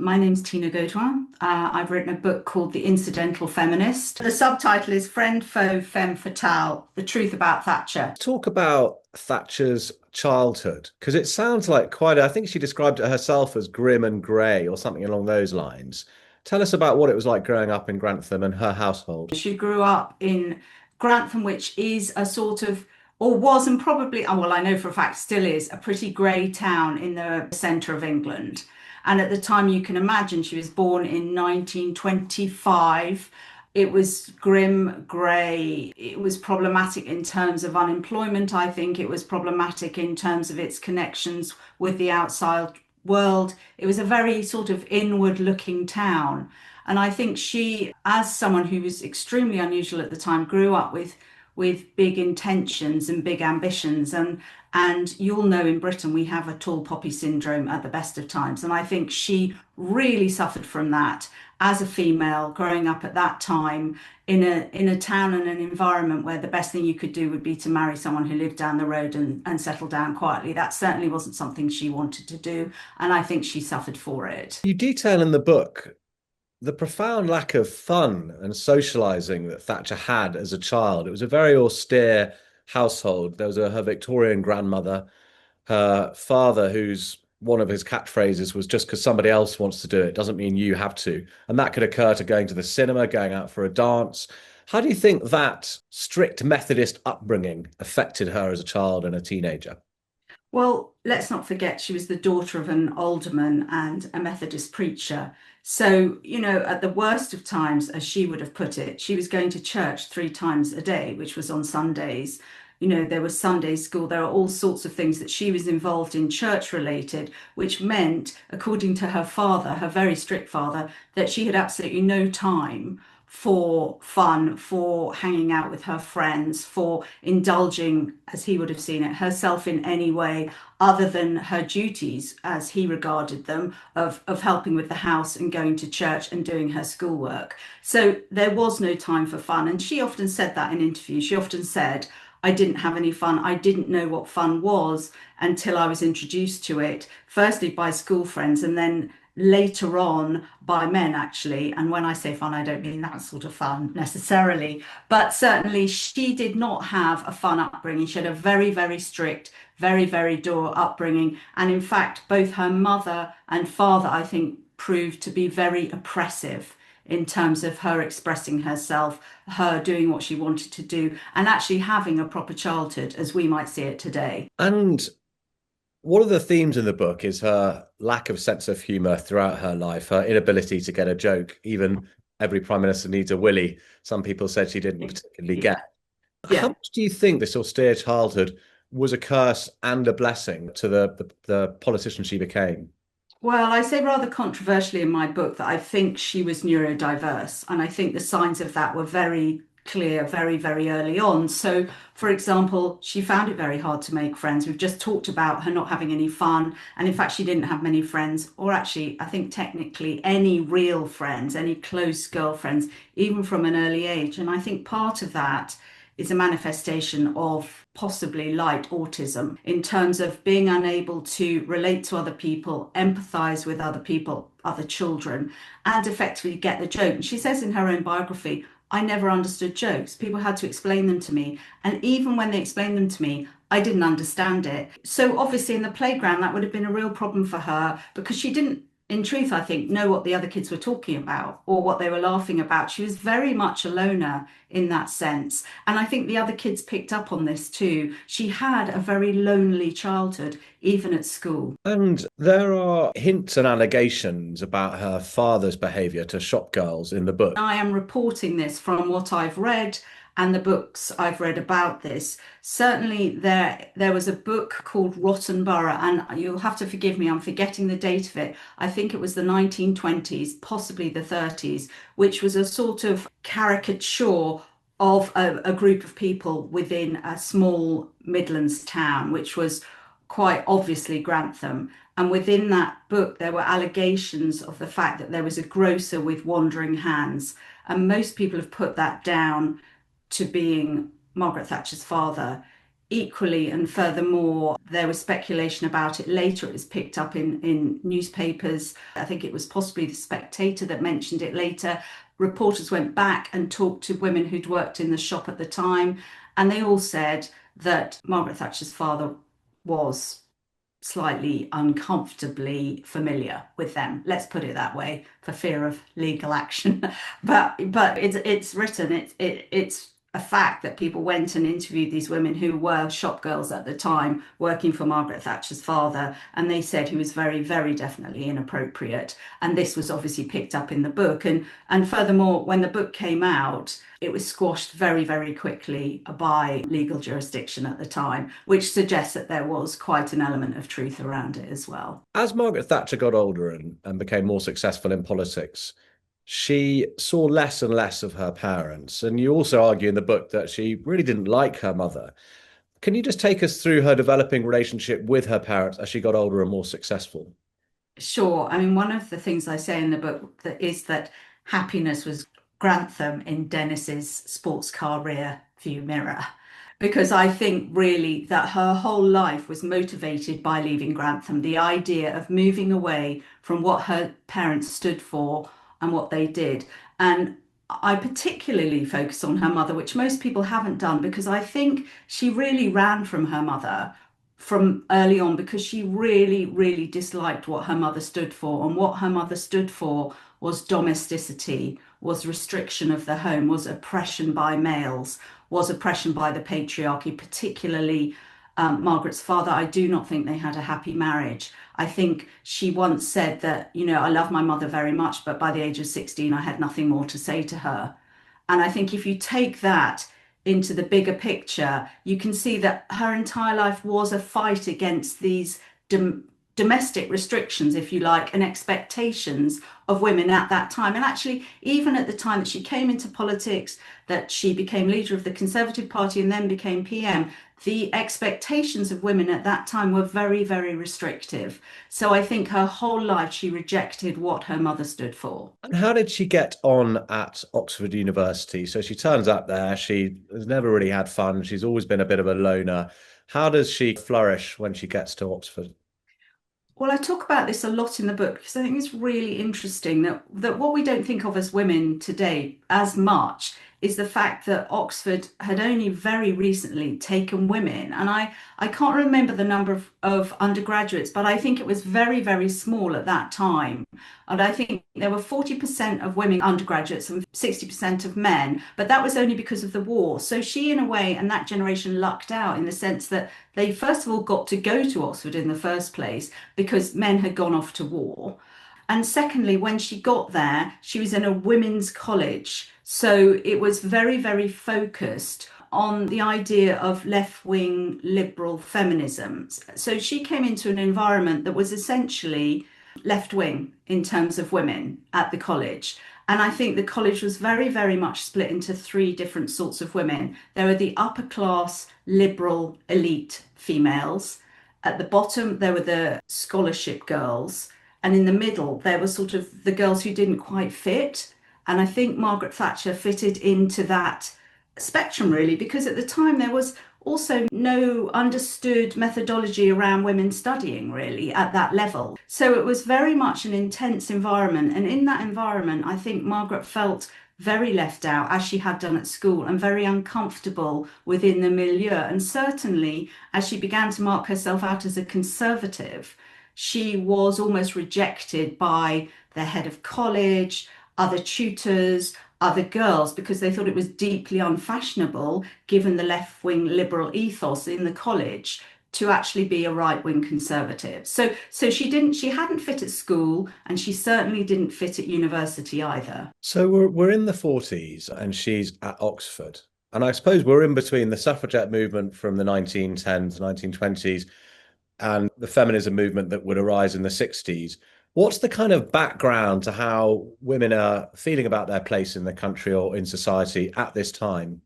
My name's Tina Gaudoin. I've written a book called The Incidental Feminist. The subtitle is Friend, Foe, Femme, Fatale, The Truth About Thatcher. Talk about Thatcher's childhood, because it sounds like I think she described it herself as grim and grey or something along those lines. Tell us about what it was like growing up in Grantham and her household. She grew up in Grantham, which is a sort of, or was and probably, oh, well, I know for a fact still is, a pretty grey town in the centre of England. And at the time, you can imagine, she was born in 1925. It was grim, grey. It was problematic in terms of unemployment. I think it was problematic in terms of its connections with the outside world. It was a very sort of inward looking town. And I think she, as someone who was extremely unusual at the time, grew up with big intentions and big ambitions. And you'll know in Britain we have a tall poppy syndrome at the best of times. And I think she really suffered from that as a female growing up at that time in a town and an environment where the best thing you could do would be to marry someone who lived down the road and settle down quietly. That certainly wasn't something she wanted to do. And I think she suffered for it. You detail in the book the profound lack of fun and socializing that Thatcher had as a child. It was a very austere household. There was her Victorian grandmother, her father, whose one of his catchphrases was just because somebody else wants to do it doesn't mean you have to. And that could occur to going to the cinema, going out for a dance. How do you think that strict Methodist upbringing affected her as a child and a teenager? Well, let's not forget she was the daughter of an alderman and a Methodist preacher. So, at the worst of times, as she would have put it, she was going to church 3 times a day, which was on Sundays. There was Sunday school. There are all sorts of things that she was involved in church related, which meant, according to her father, her very strict father, that she had absolutely no time for fun, for hanging out with her friends, for indulging, as he would have seen it, herself in any way other than her duties, as he regarded them, of helping with the house and going to church and doing her schoolwork. So there was no time for fun. And she often said that in interviews. She often said, I didn't have any fun. I didn't know what fun was until I was introduced to it, firstly by school friends and then later on by men, actually. And when I say fun, I don't mean that sort of fun necessarily, but certainly she did not have a fun upbringing. She had a very, very strict, very, very dour upbringing. And in fact, both her mother and father, I think, proved to be very oppressive in terms of her expressing herself, her doing what she wanted to do, and actually having a proper childhood as we might see it today. And one of the themes in the book is her lack of sense of humour throughout her life, her inability to get a joke. Even every prime minister needs a willy. Some people said she didn't particularly get. How Yeah. much do you think this austere childhood was a curse and a blessing to the politician she became? Well, I say rather controversially in my book that I think she was neurodiverse, and I think the signs of that were very clear very, very early on. So, for example, she found it very hard to make friends. We've just talked about her not having any fun, and in fact, she didn't have many friends, or actually, I think technically any real friends, any close girlfriends, even from an early age. And I think part of that is a manifestation of possibly light autism in terms of being unable to relate to other people, empathize with other people, other children, and effectively get the joke. And she says in her own biography, I never understood jokes. People had to explain them to me. And even when they explained them to me, I didn't understand it. So obviously in the playground, that would have been a real problem for her because she didn't, in truth, I think, know what the other kids were talking about or what they were laughing about. She was very much a loner in that sense. And I think the other kids picked up on this too. She had a very lonely childhood, even at school. And there are hints and allegations about her father's behaviour to shop girls in the book. I am reporting this from what I've read and the books I've read about this. Certainly there was a book called Rotten Borough, and you'll have to forgive me, I'm forgetting the date of it. I think it was the 1920s, possibly the 30s, which was a sort of caricature of a group of people within a small Midlands town, which was quite obviously Grantham. And within that book, there were allegations of the fact that there was a grocer with wandering hands. And most people have put that down to being Margaret Thatcher's father. equally, and furthermore, there was speculation about it later. It was picked up in newspapers. I think it was possibly the Spectator that mentioned it later. Reporters went back and talked to women who'd worked in the shop at the time, and they all said that Margaret Thatcher's father was slightly uncomfortably familiar with them. Let's put it that way, for fear of legal action. But it's written. It's a fact that people went and interviewed these women who were shop girls at the time working for Margaret Thatcher's father, and they said he was very, very definitely inappropriate. And this was obviously picked up in the book. And furthermore, when the book came out, it was squashed very, very quickly by legal jurisdiction at the time, which suggests that there was quite an element of truth around it as well. As Margaret Thatcher got older and became more successful in politics, she saw less and less of her parents. And you also argue in the book that she really didn't like her mother. Can you just take us through her developing relationship with her parents as she got older and more successful? Sure. I mean, one of the things I say in the book is that happiness was Grantham in Denis's sports car rear view mirror. Because I think really that her whole life was motivated by leaving Grantham, the idea of moving away from what her parents stood for and what they did. And I particularly focus on her mother, which most people haven't done, because I think she really ran from her mother from early on because she really, really disliked what her mother stood for. And what her mother stood for was domesticity, was restriction of the home, was oppression by males, was oppression by the patriarchy, particularly Margaret's father. I do not think they had a happy marriage. I think she once said that, I love my mother very much, but by the age of 16, I had nothing more to say to her. And I think if you take that into the bigger picture, you can see that her entire life was a fight against these domestic restrictions, if you like, and expectations of women at that time. And actually, even at the time that she came into politics, that she became leader of the Conservative Party and then became PM, the expectations of women at that time were very, very restrictive. So I think her whole life she rejected what her mother stood for. And how did she get on at Oxford University? So she turns up there. She has never really had fun. She's always been a bit of a loner. How does she flourish when she gets to Oxford? Well, I talk about this a lot in the book because I think it's really interesting that what we don't think of as women today as much is the fact that Oxford had only very recently taken women. And I can't remember the number of undergraduates, but I think it was very, very small at that time. And I think there were 40% of women undergraduates and 60% of men, but that was only because of the war. So she, in a way, and that generation lucked out in the sense that they, first of all, got to go to Oxford in the first place because men had gone off to war. And secondly, when she got there, she was in a women's college. So it was very, very focused on the idea of left-wing liberal feminism. So she came into an environment that was essentially left-wing in terms of women at the college. And I think the college was very, very much split into three different sorts of women. There were the upper class, liberal, elite females. At the bottom, there were the scholarship girls. And in the middle, there were sort of the girls who didn't quite fit. And I think Margaret Thatcher fitted into that spectrum, really, because at the time there was also no understood methodology around women studying, really, at that level. So it was very much an intense environment. And in that environment, I think Margaret felt very left out, as she had done at school, and very uncomfortable within the milieu. And certainly, as she began to mark herself out as a conservative, she was almost rejected by the head of college, other tutors, other girls, because they thought it was deeply unfashionable, given the left-wing liberal ethos in the college, to actually be a right-wing conservative. So she hadn't fit at school, and she certainly didn't fit at university either. So we're in the 40s and she's at Oxford. And I suppose we're in between the suffragette movement from the 1910s, 1920s, and the feminism movement that would arise in the 60s. What's the kind of background to how women are feeling about their place in the country or in society at this time?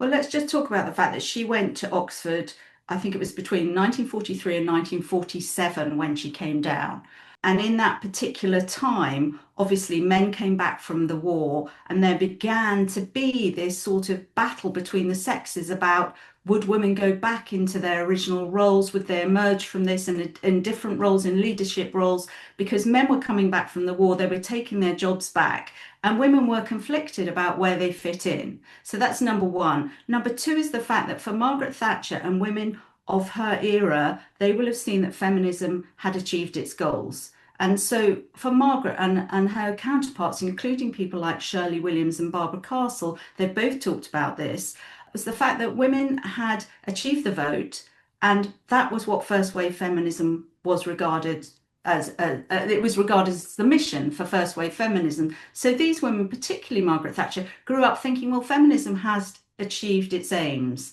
Well, let's just talk about the fact that she went to Oxford, I think it was between 1943 and 1947 when she came down. And in that particular time, obviously, men came back from the war, and there began to be this sort of battle between the sexes about would women go back into their original roles? Would they emerge from this in different roles, in leadership roles? Because men were coming back from the war, they were taking their jobs back, and women were conflicted about where they fit in. So that's number one. Number two is the fact that for Margaret Thatcher and women of her era, they will have seen that feminism had achieved its goals. And so for Margaret and her counterparts, including people like Shirley Williams and Barbara Castle, they've both talked about this, was the fact that women had achieved the vote, and that was what first wave feminism was regarded as. It was regarded as the mission for first wave feminism. So these women, particularly Margaret Thatcher, grew up thinking, well, feminism has achieved its aims.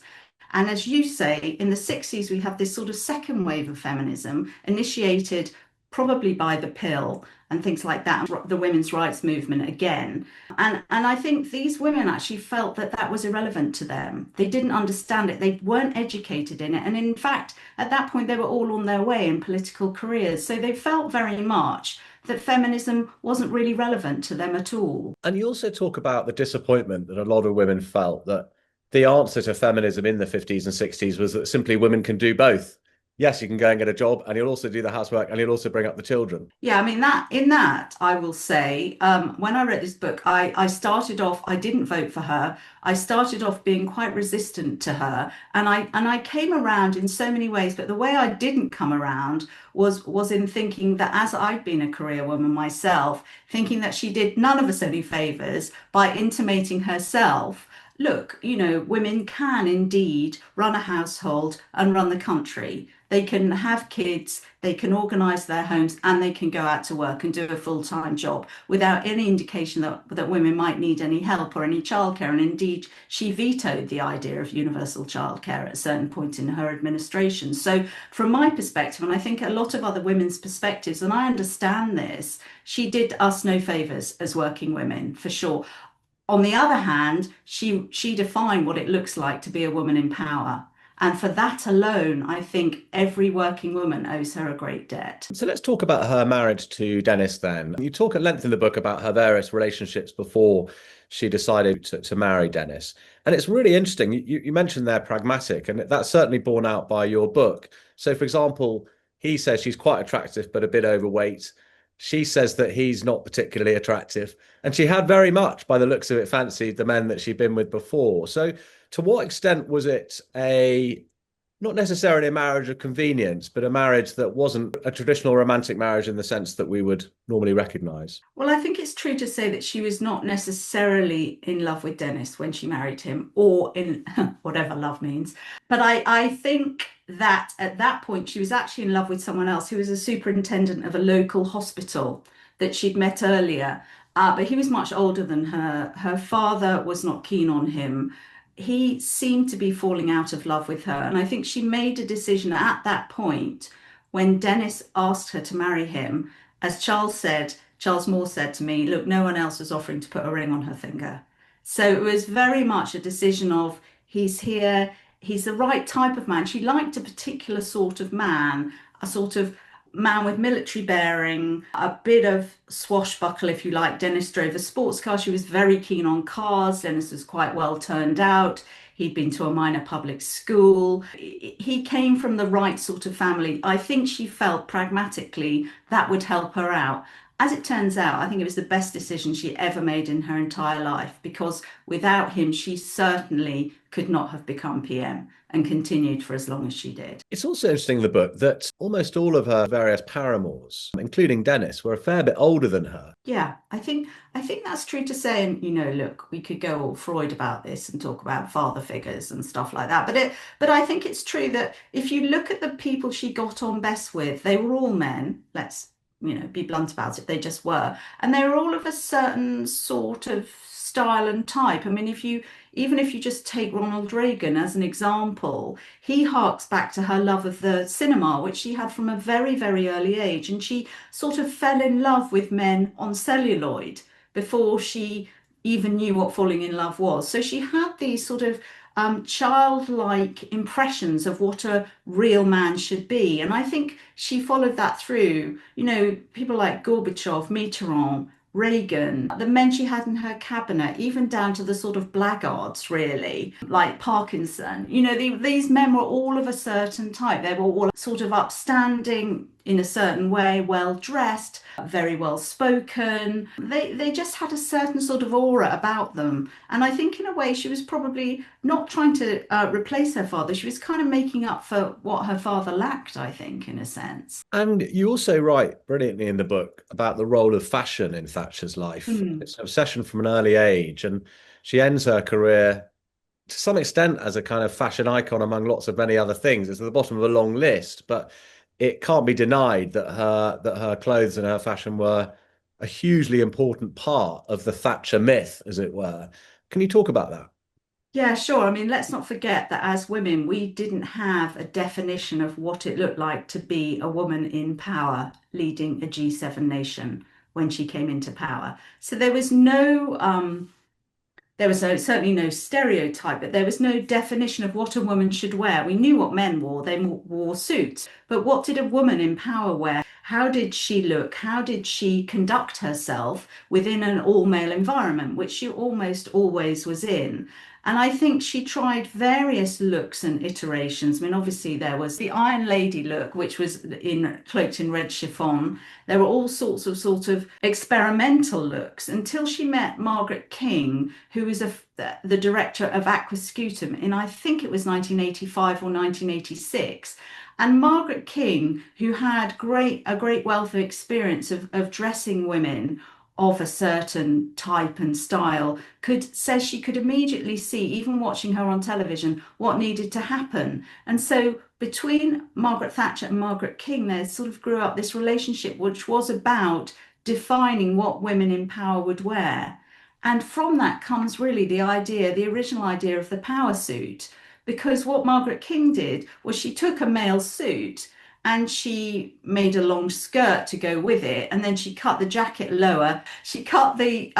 And as you say, in the 60s, we have this sort of second wave of feminism initiated probably by the pill and things like that, the women's rights movement again. And I think these women actually felt that that was irrelevant to them. They didn't understand it. They weren't educated in it. And in fact, at that point, they were all on their way in political careers. So they felt very much that feminism wasn't really relevant to them at all. And you also talk about the disappointment that a lot of women felt that the answer to feminism in the 50s and 60s was that simply women can do both. Yes, you can go and get a job, and you'll also do the housework, and you'll also bring up the children. Yeah, I mean I will say, when I read this book, I started off, I didn't vote for her. I started off being quite resistant to her, and I came around in so many ways. But the way I didn't come around was in thinking that as I'd been a career woman myself, thinking that she did none of us any favors by intimating herself. Look, women can indeed run a household and run the country. They can have kids, they can organise their homes, and they can go out to work and do a full-time job without any indication that women might need any help or any childcare. And indeed, she vetoed the idea of universal childcare at a certain point in her administration. So from my perspective, and I think a lot of other women's perspectives, and I understand this, she did us no favours as working women, for sure. On the other hand, she defined what it looks like to be a woman in power. And for that alone, I think every working woman owes her a great debt. So let's talk about her marriage to Denis then. You talk at length in the book about her various relationships before she decided to marry Denis. And it's really interesting. You mentioned they're pragmatic, and that's certainly borne out by your book. So, for example, he says she's quite attractive, but a bit overweight. She says that he's not particularly attractive. And she had very much, by the looks of it, fancied the men that she'd been with before. So to what extent was it not necessarily a marriage of convenience, but a marriage that wasn't a traditional romantic marriage in the sense that we would normally recognize? Well, I think it's true to say that she was not necessarily in love with Denis when she married him, or in whatever love means. But I think that at that point, she was actually in love with someone else who was a superintendent of a local hospital that she'd met earlier. But he was much older than her. Her father was not keen on him. He seemed to be falling out of love with her. And I think she made a decision at that point when Denis asked her to marry him. As Charles Moore said to me, look, no one else was offering to put a ring on her finger. So it was very much a decision of he's here, he's the right type of man. She liked a particular sort of man, a sort of man with military bearing, a bit of swashbuckle, if you like. Denis drove a sports car. She was very keen on cars. Denis was quite well turned out. He'd been to a minor public school. He came from the right sort of family. I think she felt pragmatically that would help her out. As it turns out, I think it was the best decision she ever made in her entire life, because without him, she certainly could not have become PM and continued for as long as she did. It's also interesting in the book that almost all of her various paramours, including Denis, were a fair bit older than her. Yeah, I think that's true to say. And look, we could go all Freud about this and talk about father figures and stuff like that. But I think it's true that if you look at the people she got on best with, they were all men. Let's be blunt about it. They just were, and they were all of a certain sort of style and type. I mean, even if you just take Ronald Reagan as an example, he harks back to her love of the cinema, which she had from a very, very early age. And she sort of fell in love with men on celluloid before she even knew what falling in love was. So she had these sort of childlike impressions of what a real man should be. And I think she followed that through. You know, people like Gorbachev, Mitterrand, Reagan, the men she had in her cabinet, even down to the sort of blackguards, really, like Parkinson. You know, these men were all of a certain type. They were all sort of upstanding in a certain way, well dressed, very well spoken. They just had a certain sort of aura about them. And I think in a way she was probably not trying to replace her father. She was kind of making up for what her father lacked, I think, in a sense. And you also write brilliantly in the book about the role of fashion in Thatcher's life. Mm. It's an obsession from an early age, and she ends her career to some extent as a kind of fashion icon among lots of many other things. It's at the bottom of a long list, but it can't be denied that her clothes and her fashion were a hugely important part of the Thatcher myth, as it were. Can you talk about that? Yeah, sure. I mean, let's not forget that as women, we didn't have a definition of what it looked like to be a woman in power leading a G7 nation when she came into power. So there was certainly no stereotype, but there was no definition of what a woman should wear. We knew what men wore, they wore suits. But what did a woman in power wear? How did she look? How did she conduct herself within an all-male environment, which she almost always was in? And I think she tried various looks and iterations. I mean, obviously there was the Iron Lady look, which was cloaked in red chiffon. There were all sorts of sort of experimental looks until she met Margaret King, who was the director of Aquascutum in, I think it was 1985 or 1986. And Margaret King, who had a great wealth of experience of dressing women of a certain type and style, says she could immediately see, even watching her on television, what needed to happen. And so between Margaret Thatcher and Margaret King, there sort of grew up this relationship which was about defining what women in power would wear. And from that comes really the original idea of the power suit. Because what Margaret King did was she took a male suit and she made a long skirt to go with it. And then she cut the jacket lower. She cut the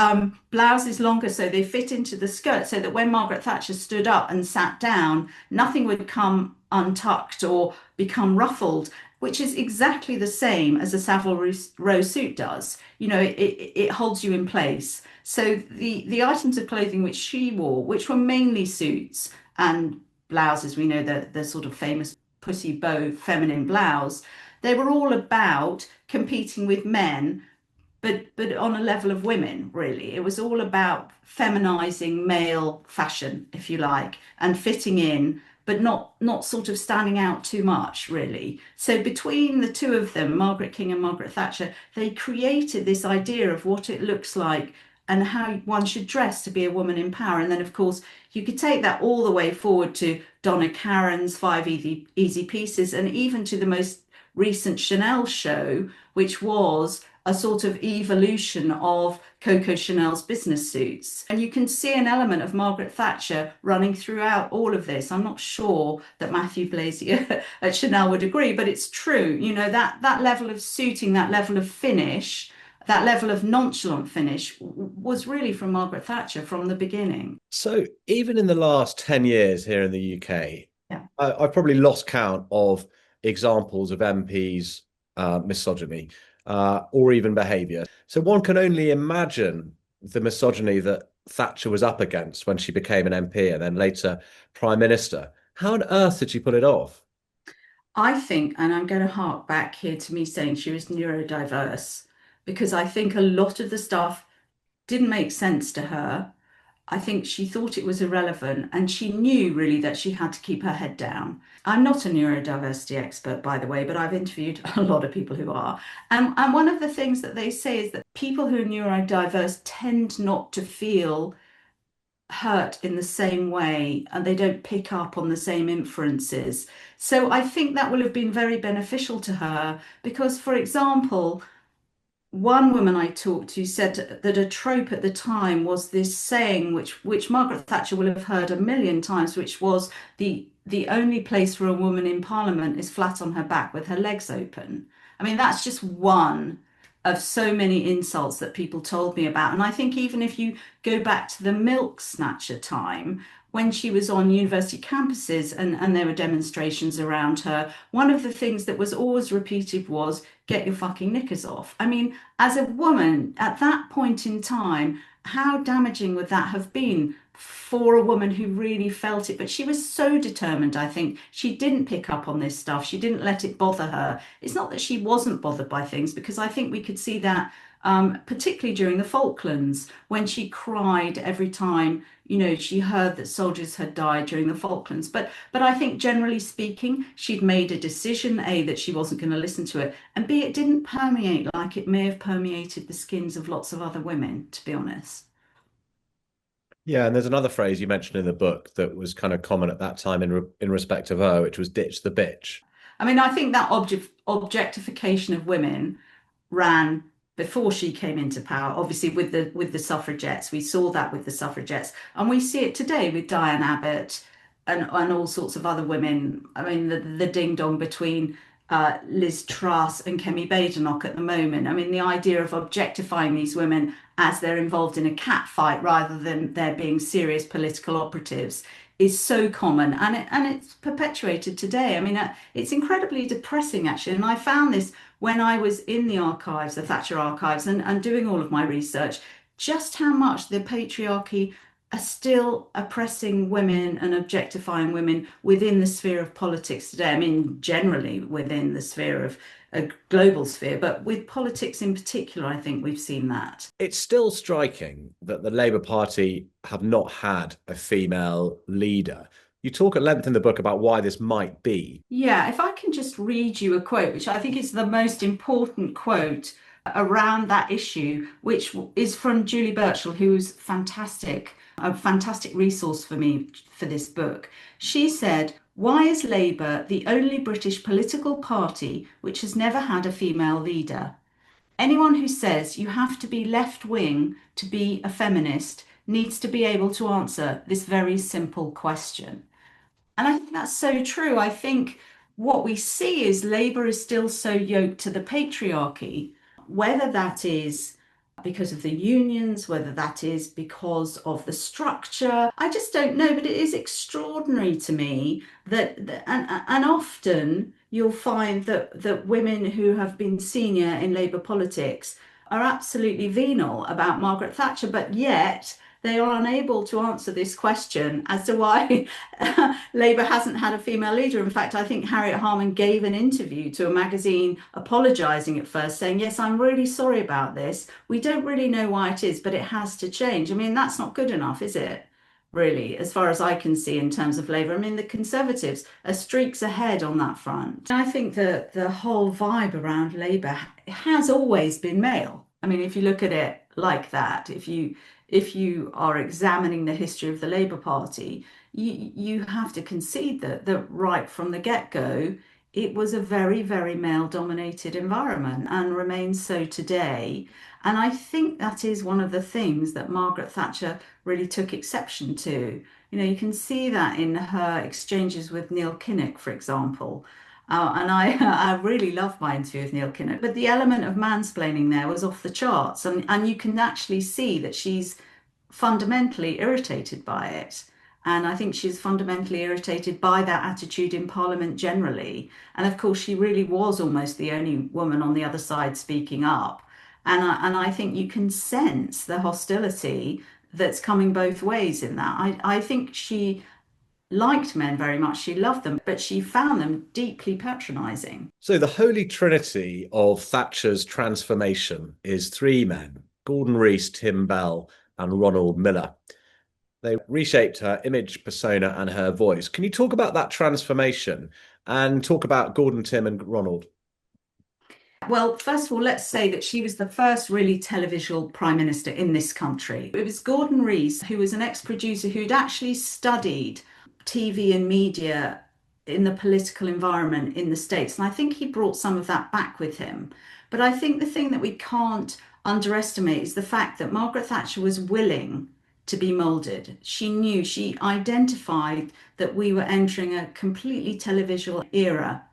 blouses longer so they fit into the skirt so that when Margaret Thatcher stood up and sat down, nothing would come untucked or become ruffled, which is exactly the same as a Savile Row suit does. You know, it holds you in place. So the items of clothing which she wore, which were mainly suits and blouses, we know the sort of famous pussy bow feminine blouse, they were all about competing with men, but on a level of women, really. It was all about feminizing male fashion, if you like, and fitting in, but not sort of standing out too much, really. So between the two of them, Margaret King and Margaret Thatcher, they created this idea of what it looks like and how one should dress to be a woman in power. And then, of course, you could take that all the way forward to Donna Karan's Five Easy Pieces, and even to the most recent Chanel show, which was a sort of evolution of Coco Chanel's business suits. And you can see an element of Margaret Thatcher running throughout all of this. I'm not sure that Matthew Blazier at Chanel would agree, but it's true. You know, that level of suiting, that level of finish, that level of nonchalant finish was really from Margaret Thatcher from the beginning. So even in the last 10 years here in the UK, Yeah. I've probably lost count of examples of MPs' misogyny or even behaviour. So one can only imagine the misogyny that Thatcher was up against when she became an MP and then later Prime Minister. How on earth did she pull it off? I think, and I'm going to hark back here to me saying she was neurodiverse, because I think a lot of the stuff didn't make sense to her. I think she thought it was irrelevant and she knew really that she had to keep her head down. I'm not a neurodiversity expert, by the way, but I've interviewed a lot of people who are. And one of the things that they say is that people who are neurodiverse tend not to feel hurt in the same way and they don't pick up on the same inferences. So I think that will have been very beneficial to her because, for example, one woman I talked to said that a trope at the time was this saying, which Margaret Thatcher will have heard a million times, which was the only place for a woman in Parliament is flat on her back with her legs open. I mean, that's just one of so many insults that people told me about. And I think even if you go back to the milk snatcher time, when she was on university campuses and there were demonstrations around her, one of the things that was always repeated was, get your fucking knickers off. I mean, as a woman at that point in time, how damaging would that have been for a woman who really felt it? But she was so determined, I think. She didn't pick up on this stuff. She didn't let it bother her. It's not that she wasn't bothered by things, because I think we could see that particularly during the Falklands, when she cried every time, she heard that soldiers had died during the Falklands. But I think generally speaking, she'd made a decision, A, that she wasn't going to listen to it, and B, it didn't permeate like it may have permeated the skins of lots of other women, to be honest. Yeah, and there's another phrase you mentioned in the book that was kind of common at that time in respect of her, which was ditch the bitch. I mean, I think that objectification of women ran before she came into power. Obviously, with the suffragettes, we saw that with the suffragettes, and we see it today with Diane Abbott and all sorts of other women. I mean, the ding dong between Liz Truss and Kemi Badenoch at the moment. I mean, the idea of objectifying these women as they're involved in a cat fight rather than there being serious political operatives is so common, and it's perpetuated today. I mean, it's incredibly depressing actually, and I found this when I was in the archives, the Thatcher archives, and doing all of my research, just how much the patriarchy are still oppressing women and objectifying women within the sphere of politics today. I mean, generally within the sphere of a global sphere, but with politics in particular, I think we've seen that. It's still striking that the Labour Party have not had a female leader. You talk at length in the book about why this might be. Yeah, if I can just read you a quote, which I think is the most important quote around that issue, which is from Julie Burchill, who's fantastic, a fantastic resource for me for this book. She said, "Why is Labour the only British political party which has never had a female leader? Anyone who says you have to be left wing to be a feminist needs to be able to answer this very simple question." And I think that's so true. I think what we see is Labour is still so yoked to the patriarchy, whether that is because of the unions, whether that is because of the structure. I just don't know, but it is extraordinary to me and often you'll find that women who have been senior in Labour politics are absolutely venal about Margaret Thatcher, but yet they are unable to answer this question as to why Labour hasn't had a female leader. In fact, I think Harriet Harman gave an interview to a magazine apologising at first, saying, yes, I'm really sorry about this. We don't really know why it is, but it has to change. I mean, that's not good enough, is it? Really, as far as I can see in terms of Labour. I mean, the Conservatives are streaks ahead on that front. I think that the whole vibe around Labour has always been male. I mean, if you look at it like that, if you are examining the history of the Labour Party, you have to concede that right from the get-go, it was a very, very male-dominated environment and remains so today. And I think that is one of the things that Margaret Thatcher really took exception to. You can see that in her exchanges with Neil Kinnock, for example. And I really loved my interview with Neil Kinnock, but the element of mansplaining there was off the charts. And you can actually see that she's fundamentally irritated by it. And I think she's fundamentally irritated by that attitude in Parliament generally. And of course, she really was almost the only woman on the other side speaking up. And I think you can sense the hostility that's coming both ways in that. I think she liked men very much. She loved them, but she found them deeply patronising. So the holy trinity of Thatcher's transformation is three men, Gordon Reece, Tim Bell, and Ronald Millar. They reshaped her image, persona, and her voice. Can you talk about that transformation and talk about Gordon, Tim, and Ronald? Well, first of all, let's say that she was the first really televisual prime minister in this country. It was Gordon Reece, who was an ex-producer who'd actually studied TV and media in the political environment in the States. And I think he brought some of that back with him. But I think the thing that we can't underestimate is the fact that Margaret Thatcher was willing to be moulded. She knew, she identified that we were entering a completely televisual era,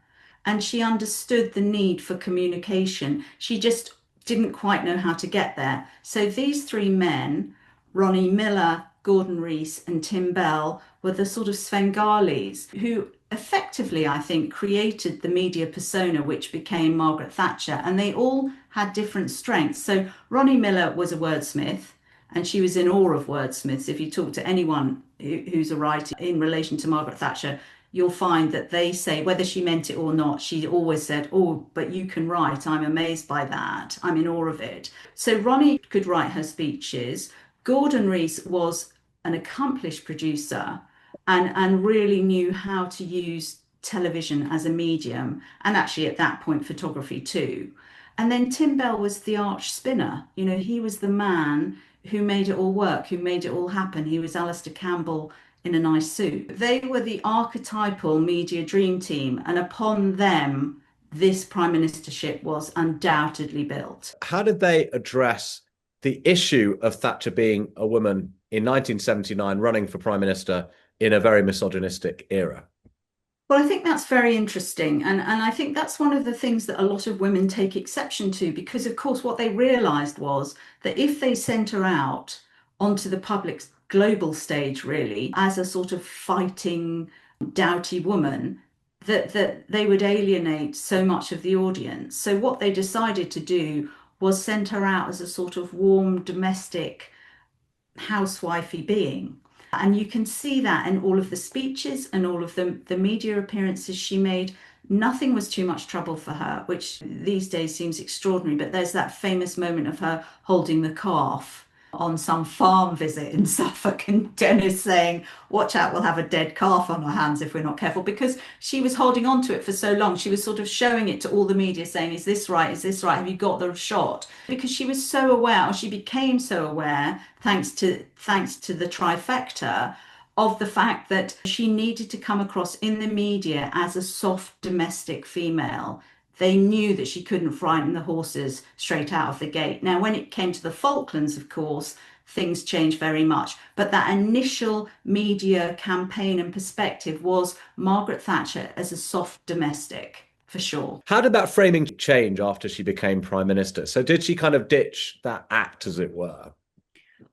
and she understood the need for communication. She just didn't quite know how to get there. So these three men, Ronnie Millar, Gordon Reece, and Tim Bell were the sort of Svengalis who effectively, I think, created the media persona which became Margaret Thatcher. And they all had different strengths. So Ronnie Millar was a wordsmith, and she was in awe of wordsmiths. If you talk to anyone who's a writer in relation to Margaret Thatcher, you'll find that they say, whether she meant it or not, she always said, "Oh, but you can write. I'm amazed by that. I'm in awe of it." So Ronnie could write her speeches. Gordon Reece was an accomplished producer and really knew how to use television as a medium, and actually at that point, photography too. And then Tim Bell was the arch spinner. You know, he was the man who made it all work, who made it all happen. He was Alistair Campbell in a nice suit. They were the archetypal media dream team, and upon them, this prime ministership was undoubtedly built. How did they address the issue of Thatcher being a woman in 1979 running for prime minister in a very misogynistic era? Well, I think that's very interesting. And I think that's one of the things that a lot of women take exception to, because, of course, what they realised was that if they sent her out onto the public global stage, really, as a sort of fighting, doughty woman, that they would alienate so much of the audience. So what they decided to do was send her out as a sort of warm, domestic, housewifey being. And you can see that in all of the speeches and all of the media appearances she made. Nothing was too much trouble for her, which these days seems extraordinary. But there's that famous moment of her holding the calf on some farm visit in Suffolk, and Denis saying, "Watch out, we'll have a dead calf on our hands if we're not careful," because she was holding on to it for so long. She was sort of showing it to all the media, saying, "Is this right? Is this right? Have you got the shot?" Because she was so aware, or she became so aware, thanks to the trifecta, of the fact that she needed to come across in the media as a soft domestic female. They knew that she couldn't frighten the horses straight out of the gate. Now, when it came to the Falklands, of course, things changed very much. But that initial media campaign and perspective was Margaret Thatcher as a soft domestic, for sure. How did that framing change after she became prime minister? So did she kind of ditch that act, as it were?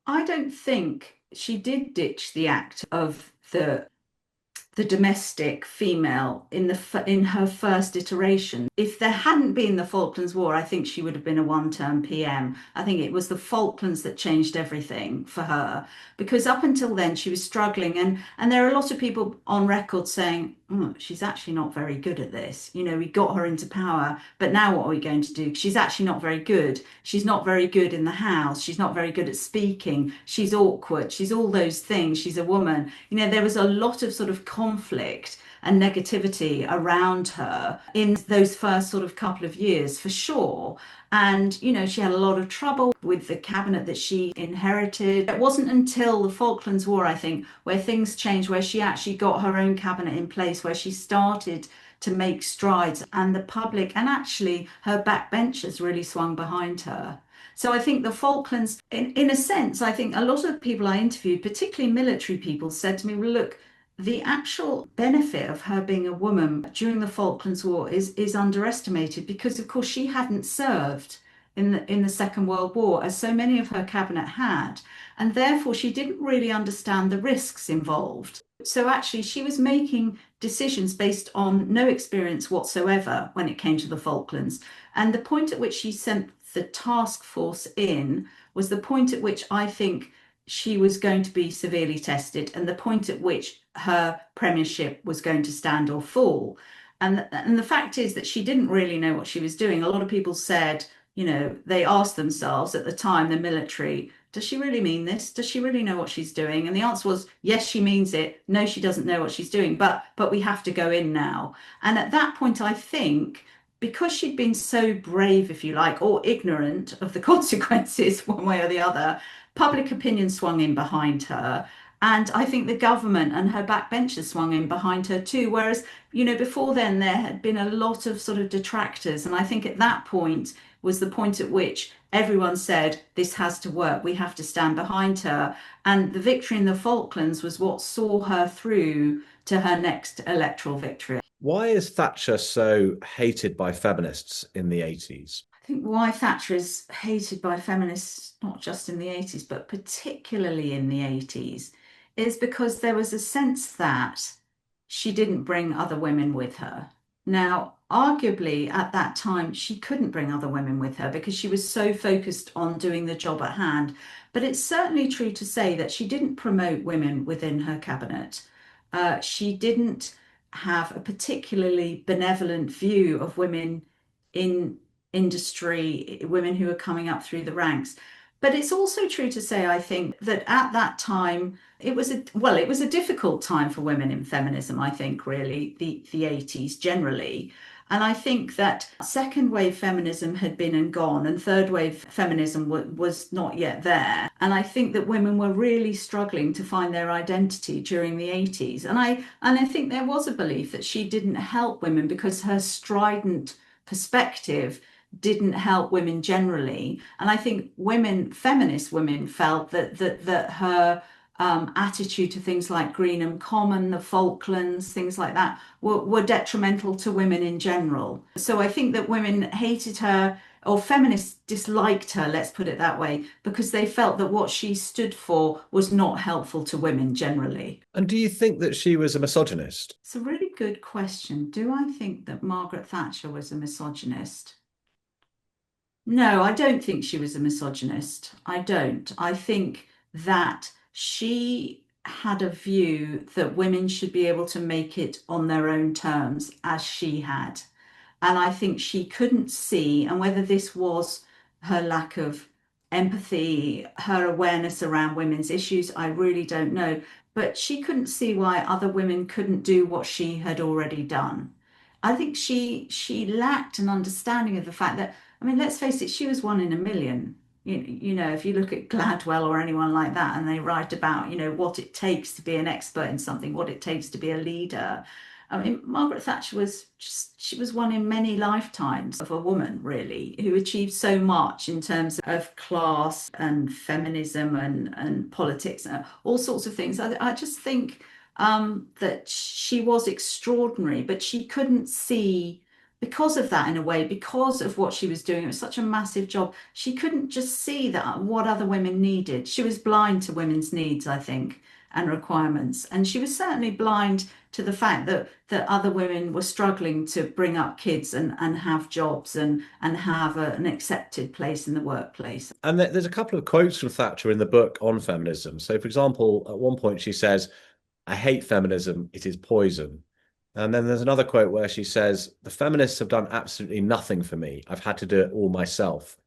I don't think she did ditch the act of the domestic female in her first iteration. If there hadn't been the Falklands War, I think she would have been a one-term PM. I think it was the Falklands that changed everything for her, because up until then she was struggling, and there are a lot of people on record saying, "Oh, she's actually not very good at this. You know, we got her into power, but now what are we going to do? She's actually not very good. She's not very good in the House. She's not very good at speaking. She's awkward. She's all those things. She's a woman." You know, there was a lot of sort of conflict and negativity around her in those first sort of couple of years, for sure. And, you know, she had a lot of trouble with the cabinet that she inherited. It wasn't until the Falklands War, I think, where things changed, where she actually got her own cabinet in place, where she started to make strides, and the public and actually her backbenchers really swung behind her. So I think the Falklands, in a sense, I think a lot of people I interviewed, particularly military people, said to me, "Well, look, the actual benefit of her being a woman during the Falklands War is underestimated, because, of course, she hadn't served in the Second World War, as so many of her cabinet had, and therefore she didn't really understand the risks involved. So actually, she was making decisions based on no experience whatsoever when it came to the Falklands. And the point at which she sent the task force in was the point at which I think she was going to be severely tested, and the point at which her premiership was going to stand or fall. And the fact is that she didn't really know what she was doing. A lot of people said, you know, they asked themselves at the time, the military, "Does she really mean this? Does she really know what she's doing?" And the answer was, yes, she means it. No, she doesn't know what she's doing, but we have to go in now. And at that point, I think, because she'd been so brave, if you like, or ignorant of the consequences one way or the other, public opinion swung in behind her. And I think the government and her backbenchers swung in behind her too. Whereas, you know, before then there had been a lot of sort of detractors. And I think at that point was the point at which everyone said, this has to work. We have to stand behind her. And the victory in the Falklands was what saw her through to her next electoral victory. Why is Thatcher so hated by feminists in the 80s? think why Thatcher is hated by feminists, not just in the 80s, but particularly in the 80s, is because there was a sense that she didn't bring other women with her. Now, arguably at that time, she couldn't bring other women with her because she was so focused on doing the job at hand. But it's certainly true to say that she didn't promote women within her cabinet. She didn't have a particularly benevolent view of women in industry, women who are coming up through the ranks. But it's also true to say, I think, that at that time, it was a difficult time for women in feminism, I think, really, the 80s generally. And I think that second wave feminism had been and gone, and third wave feminism was not yet there. And I think that women were really struggling to find their identity during the 80s. And I think there was a belief that she didn't help women because her strident perspective didn't help women generally. And I think women, feminist women, felt that her attitude to things like Greenham Common, the Falklands, things like that, were detrimental to women in general. So I think that women hated her, or feminists disliked her, let's put it that way, because they felt that what she stood for was not helpful to women generally. And do you think that she was a misogynist? It's a really good question. Do I think that Margaret Thatcher was a misogynist? No, I don't think she was a misogynist. I don't. I think that she had a view that women should be able to make it on their own terms as she had. And I think she couldn't see, and whether this was her lack of empathy, her awareness around women's issues, I really don't know. But she couldn't see why other women couldn't do what she had already done. I think she lacked an understanding of the fact that, I mean, let's face it, she was one in a million. You know, if you look at Gladwell or anyone like that, and they write about, what it takes to be an expert in something, what it takes to be a leader. I mean, Margaret Thatcher she was one in many lifetimes of a woman, really, who achieved so much in terms of class and feminism and politics, and all sorts of things. I just think that she was extraordinary, but she couldn't see, because of that, in a way, because of what she was doing. It was such a massive job. She couldn't just see that what other women needed. She was blind to women's needs, I think, and requirements. And she was certainly blind to the fact that other women were struggling to bring up kids and have jobs and have an accepted place in the workplace. And there's a couple of quotes from Thatcher in the book on feminism. So, for example, at one point she says, "I hate feminism, it is poison." And then there's another quote where she says, "The feminists have done absolutely nothing for me. I've had to do it all myself."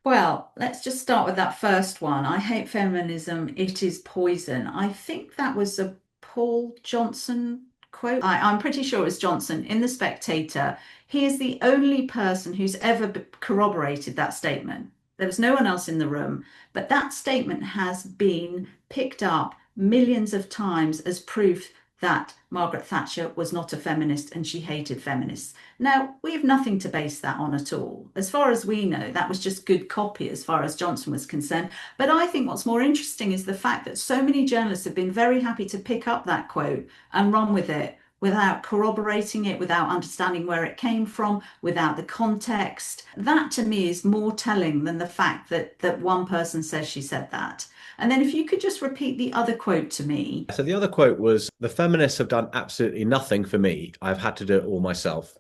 Well, let's just start with that first one. I hate feminism, it is poison. I think that was a Paul Johnson quote. I'm pretty sure it was Johnson in The Spectator. He is the only person who's ever corroborated that statement. There was no one else in the room, but that statement has been picked up millions of times as proof that Margaret Thatcher was not a feminist and she hated feminists. Now, we have nothing to base that on at all. As far as we know, that was just good copy as far as Johnson was concerned. But I think what's more interesting is the fact that so many journalists have been very happy to pick up that quote and run with it without corroborating it, without understanding where it came from, without the context. That to me is more telling than the fact that one person says she said that. And then if you could just repeat the other quote to me. So the other quote was, "The feminists have done absolutely nothing for me. I've had to do it all myself."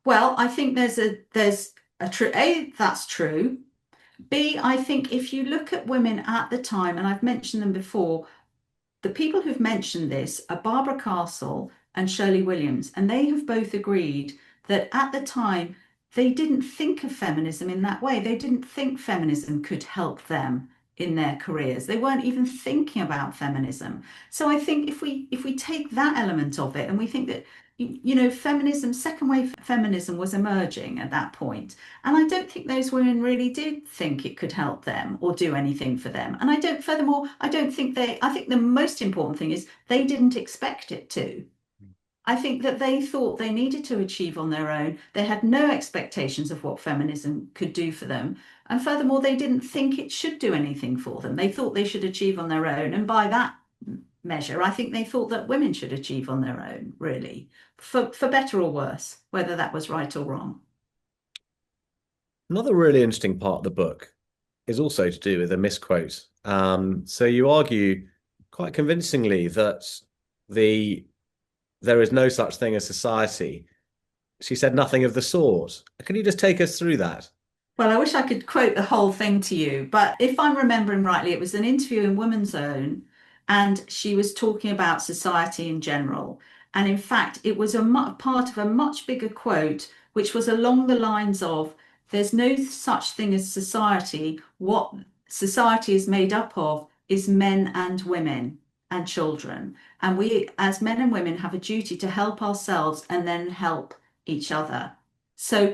Well, I think there's a true A, that's true. B, I think if you look at women at the time, and I've mentioned them before, the people who've mentioned this are Barbara Castle and Shirley Williams, and they have both agreed that at the time they didn't think of feminism in that way. They didn't think feminism could help them in their careers. They weren't even thinking about feminism. So I think if we take that element of it and we think that feminism, second wave feminism was emerging at that point. And I don't think those women really did think it could help them or do anything for them. And furthermore, I don't think I think the most important thing is they didn't expect it to. I think that they thought they needed to achieve on their own. They had no expectations of what feminism could do for them. And furthermore, they didn't think it should do anything for them. They thought they should achieve on their own. And by that measure, I think they thought that women should achieve on their own, really, for better or worse, whether that was right or wrong. Another really interesting part of the book is also to do with the misquote. So you argue quite convincingly that the there is no such thing as society. She said nothing of the sort. Can you just take us through that? Well, I wish I could quote the whole thing to you, but if I'm remembering rightly, it was an interview in Woman's Own, and she was talking about society in general. And in fact, it was part of a much bigger quote, which was along the lines of, there's no such thing as society. What society is made up of is men and women and children. And we, as men and women, have a duty to help ourselves and then help each other. So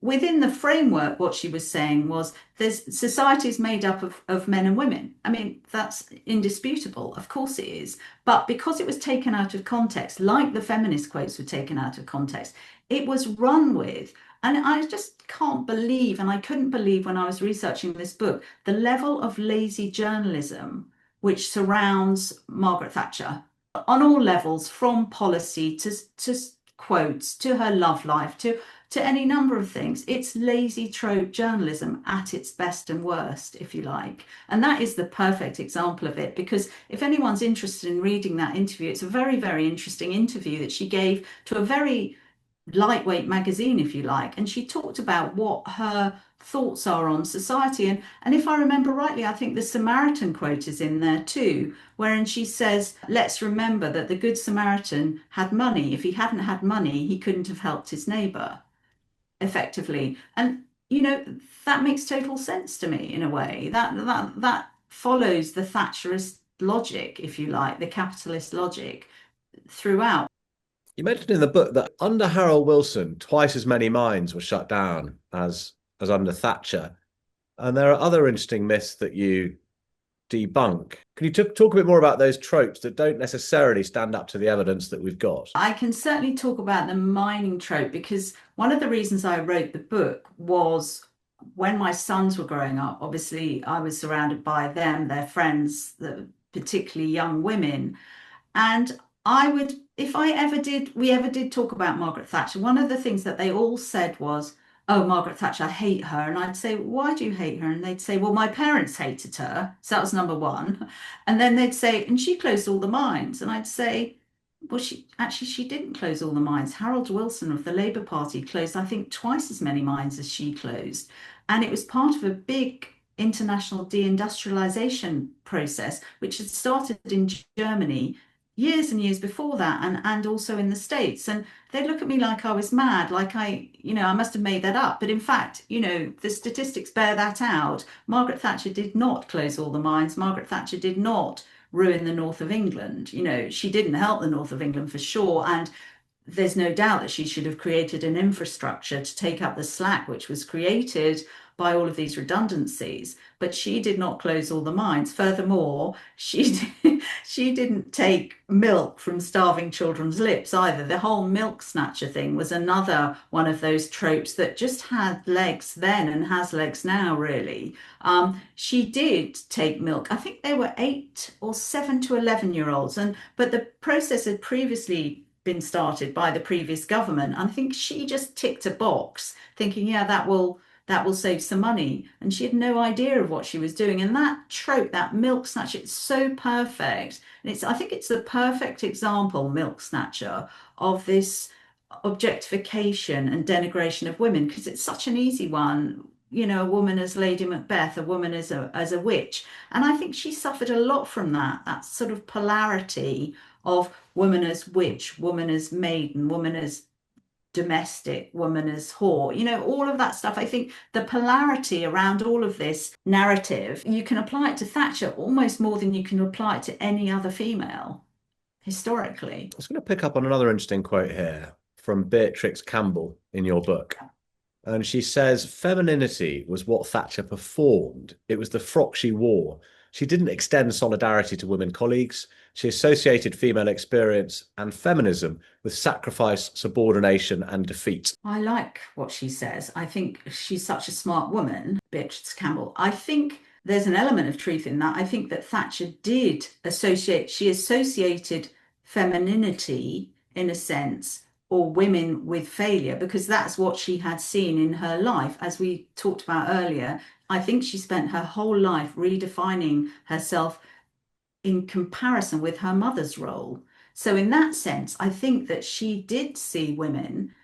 within the framework, what she was saying was there's society is made up of men and women. I mean, that's indisputable. Of course it is. But because it was taken out of context, like the feminist quotes were taken out of context, it was run with. And I just can't believe, and I couldn't believe when I was researching this book, the level of lazy journalism which surrounds Margaret Thatcher on all levels, from policy to quotes, to her love life, to any number of things. It's lazy trope journalism at its best and worst, if you like. And that is the perfect example of it, because if anyone's interested in reading that interview, it's a very, very interesting interview that she gave to a very lightweight magazine, if you like. And she talked about what her thoughts are on society. And if I remember rightly, I think the Samaritan quote is in there too, wherein she says, let's remember that the Good Samaritan had money. If he hadn't had money, he couldn't have helped his neighbour effectively. And that makes total sense to me in a way. That follows the Thatcherist logic, if you like, the capitalist logic throughout. You mentioned in the book that under Harold Wilson, twice as many mines were shut down as under Thatcher. And there are other interesting myths that you debunk. Can you talk a bit more about those tropes that don't necessarily stand up to the evidence that we've got? I can certainly talk about the mining trope, because one of the reasons I wrote the book was when my sons were growing up, obviously I was surrounded by them, their friends, particularly young women. And I would, if we ever did talk about Margaret Thatcher, one of the things that they all said was, oh, Margaret Thatcher, I hate her. And I'd say, why do you hate her? And they'd say, well, my parents hated her. So that was number one. And then they'd say, and she closed all the mines. And I'd say, well, she didn't close all the mines. Harold Wilson of the Labour Party closed, I think, twice as many mines as she closed. And it was part of a big international deindustrialization process, which had started in Germany years and years before that, and also in the States. And they look at me like I was mad, like I must have made that up. But in fact, the statistics bear that out. Margaret Thatcher did not close all the mines. Margaret Thatcher did not ruin the north of England. She didn't help the north of England for sure. And there's no doubt that she should have created an infrastructure to take up the slack which was created by all of these redundancies. But she did not close all the mines. Furthermore, she didn't take milk from starving children's lips either. The whole milk snatcher thing was another one of those tropes that just had legs then and has legs now, really. She did take milk. I think they were 8 or 7 to 11-year-olds, but the process had previously been started by the previous government. I think she just ticked a box thinking, yeah, that will save some money. And she had no idea of what she was doing. And that trope, that milk snatcher, it's so perfect. And I think it's the perfect example, milk snatcher, of this objectification and denigration of women, because it's such an easy one. A woman as Lady Macbeth, a woman as a witch. And I think she suffered a lot from that sort of polarity of woman as witch, woman as maiden, woman as domestic, woman as whore, all of that stuff. I think the polarity around all of this narrative, you can apply it to Thatcher almost more than you can apply it to any other female historically. I was going to pick up on another interesting quote here from Beatrix Campbell in your book. And she says, femininity was what Thatcher performed. It was the frock she wore. She didn't extend solidarity to women colleagues. She associated female experience and feminism with sacrifice, subordination, and defeat. I like what she says. I think she's such a smart woman, Beatrice Campbell. I think there's an element of truth in that. I think that Thatcher she associated femininity, in a sense, or women with failure, because that's what she had seen in her life. As we talked about earlier, I think she spent her whole life redefining herself in comparison with her mother's role. So, in that sense, I think that she did see women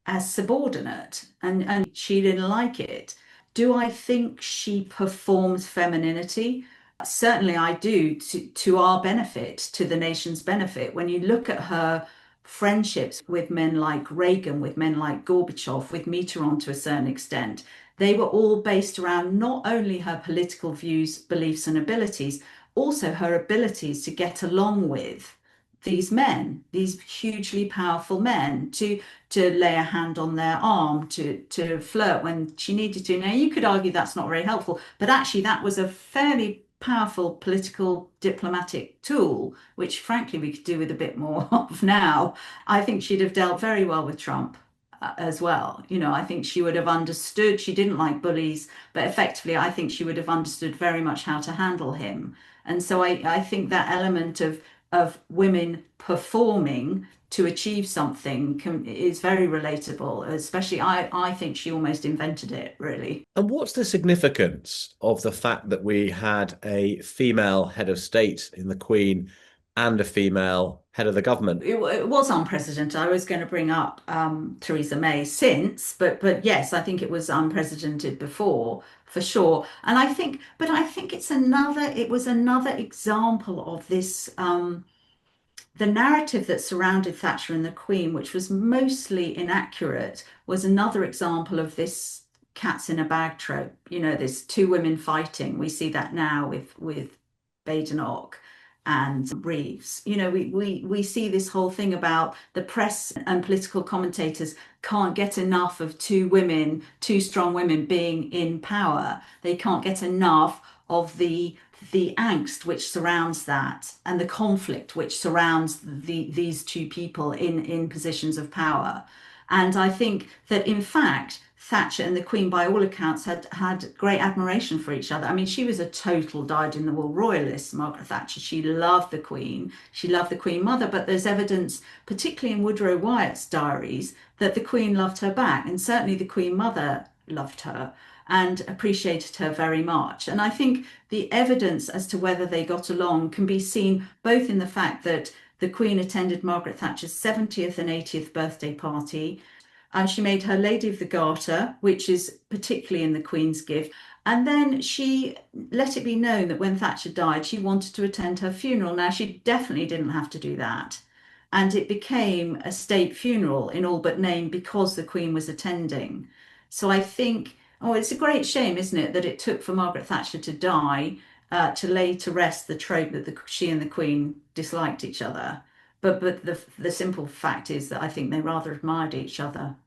as subordinate, and she didn't like it. Do I think she performed femininity? Certainly I do, to our benefit, to the nation's benefit. When you look at her friendships with men like Reagan, with men like Gorbachev, with Mitterrand to a certain extent, they were all based around not only her political views, beliefs, and abilities, also her abilities to get along with these men, these hugely powerful men, to lay a hand on their arm, to flirt when she needed to. Now, you could argue that's not very helpful, but actually that was a fairly powerful political diplomatic tool, which frankly we could do with a bit more of now. I think she'd have dealt very well with Trump as well. You know, I think she would have understood, she didn't like bullies, but effectively I think she would have understood very much how to handle him. And so I think that element of women performing to achieve something is very relatable, especially I think she almost invented it, really. And what's the significance of the fact that we had a female head of state in the Queen and a female head of the government? It was unprecedented. I was going to bring up Theresa May since, but yes, I think it was unprecedented before for sure. And I think it was another example of this. The narrative that surrounded Thatcher and the Queen, which was mostly inaccurate, was another example of this cats in a bag trope. You know, there's two women fighting. We see that now with Badenoch and Reeves. You know, we see this whole thing about the press and political commentators can't get enough of two women, two strong women being in power. They can't get enough of the angst which surrounds that and the conflict which surrounds these two people in positions of power. And I think that in fact Thatcher and the Queen, by all accounts, had great admiration for each other. I mean, she was a total dyed-in-the-wool royalist, Margaret Thatcher. She loved the Queen. She loved the Queen Mother, but there's evidence, particularly in Woodrow Wyatt's diaries, that the Queen loved her back, and certainly the Queen Mother loved her and appreciated her very much. And I think the evidence as to whether they got along can be seen both in the fact that the Queen attended Margaret Thatcher's 70th and 80th birthday party, and she made her Lady of the Garter, which is particularly in the Queen's gift. And then she let it be known that when Thatcher died, she wanted to attend her funeral. Now, she definitely didn't have to do that. And it became a state funeral in all but name because the Queen was attending. So I think, oh, it's a great shame, isn't it, that it took for Margaret Thatcher to die to lay to rest the trope that she and the Queen disliked each other. But the simple fact is that I think they rather admired each other.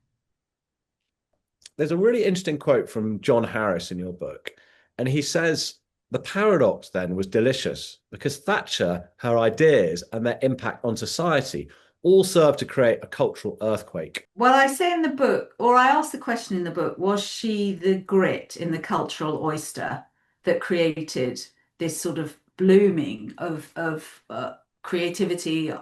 There's a really interesting quote from John Harris in your book, and he says the paradox then was delicious because Thatcher, her ideas, and their impact on society all served to create a cultural earthquake. Well, I say in the book, or I ask the question in the book, was she the grit in the cultural oyster that created this sort of blooming of creativity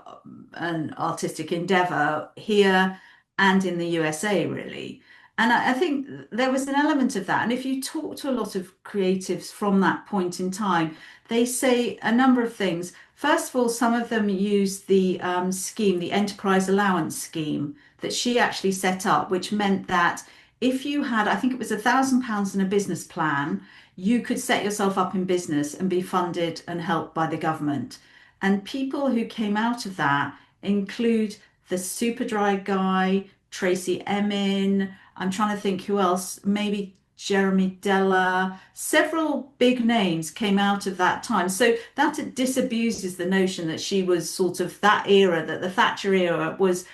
and artistic endeavor here and in the USA, really? And I think there was an element of that. And if you talk to a lot of creatives from that point in time, they say a number of things. First of all, some of them use the scheme, the enterprise allowance scheme that she actually set up, which meant that if you had, I think it was £1,000 in a business plan, you could set yourself up in business and be funded and helped by the government. And people who came out of that include the Superdry guy, Tracy Emin. I'm trying to think who else, maybe Jeremy Deller. Several big names came out of that time. So that disabuses the notion that she was sort of that era, that the Thatcher era was